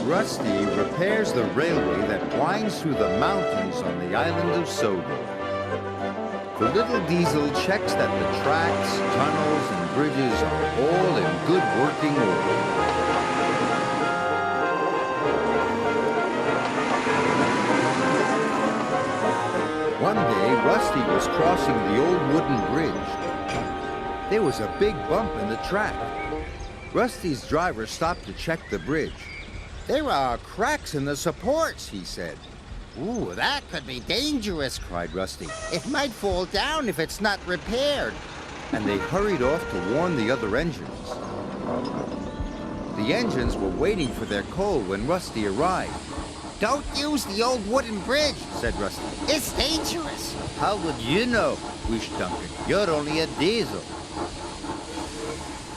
Rusty repairs the railway that winds through the mountains on the island of Sogo. The little diesel checks that the tracks, tunnels, and bridges are all in good working order. One day, Rusty was crossing the old wooden bridge. There was a big bump in the track. Rusty's driver stopped to check the bridge. "There are cracks in the supports," he said. Ooh, that could be dangerous, cried Rusty. It might fall down if it's not repaired. And they hurried off to warn the other engines. The engines were waiting for their coal when Rusty arrived. Don't use the old wooden bridge, said Rusty. It's dangerous. How would you know? Wished Duncan. You're only a diesel.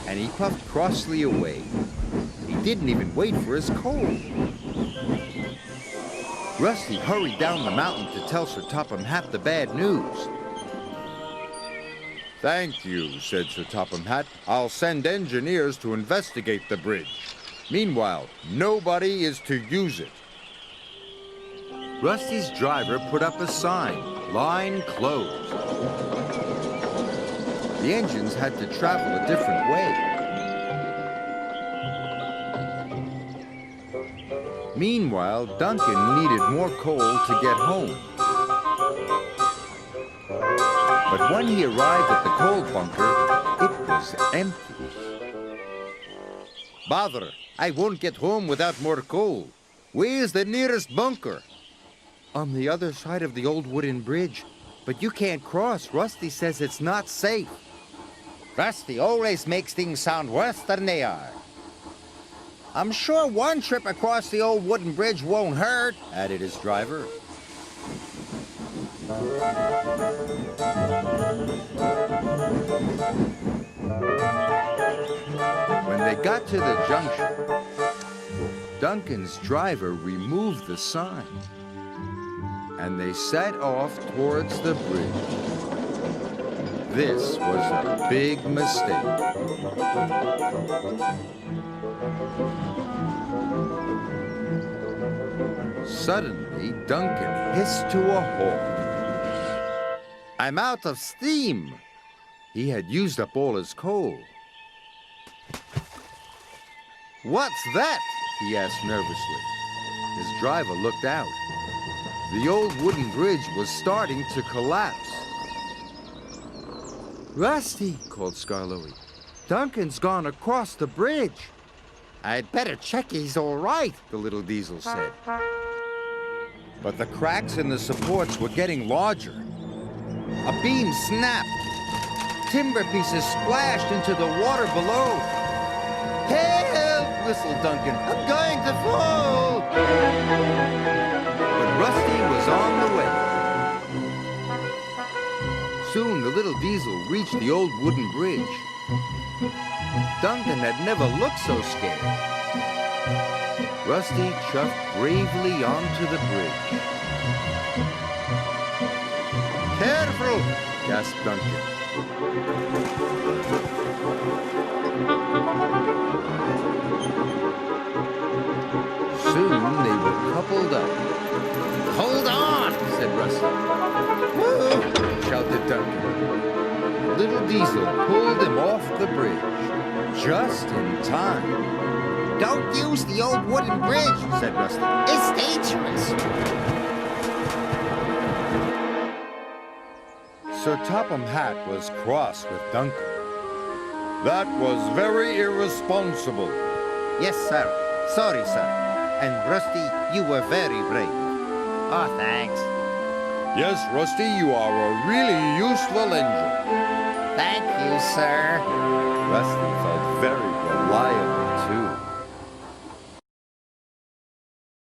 And he puffed crossly away. He didn't even wait for his coal. Rusty hurried down the mountain to tell Sir Topham Hatt the bad news. "Thank you," said Sir Topham Hatt. "I'll send engineers to investigate the bridge. Meanwhile, nobody is to use it." Rusty's driver put up a sign, "Line closed." The engines had to travel a different way. Meanwhile, Duncan needed more coal to get home. But when he arrived at the coal bunker, it was empty. "Bother, I won't get home without more coal. Where's the nearest bunker?" "On the other side of the old wooden bridge. But you can't cross. Rusty says it's not safe." Rusty always makes things sound worse than they are. "I'm sure one trip across the old wooden bridge won't hurt," added his driver. When they got to the junction, Duncan's driver removed the sign, and they set off towards the bridge. This was a big mistake. Suddenly, Duncan hissed to a halt. "I'm out of steam." He had used up all his coal. "What's that?" he asked nervously. His driver looked out. The old wooden bridge was starting to collapse. "Rusty," called Skarloey. "Duncan's gone across the bridge." "I'd better check he's all right," the little diesel said. But the cracks in the supports were getting larger. A beam snapped. Timber pieces splashed into the water below. "Help!" whistled Duncan. "I'm going to fall!" But Rusty was on the way. Soon the little diesel reached the old wooden bridge. Duncan had never looked so scared. Rusty chuffed bravely onto the bridge. "Careful!" gasped Duncan. Soon they were coupled up. "Hold on," said Rusty. "Whoa!" shouted Duncan. Little Diesel pulled him off the bridge, just in time. "Don't use the old wooden bridge," said Rusty. "It's dangerous." Sir Topham Hatt was cross with Duncan. "That was very irresponsible." "Yes, sir. Sorry, sir. And Rusty, you were very brave." "Oh, thanks." "Yes, Rusty, you are a really useful engine." "Thank you, sir." Rusty felt very reliable.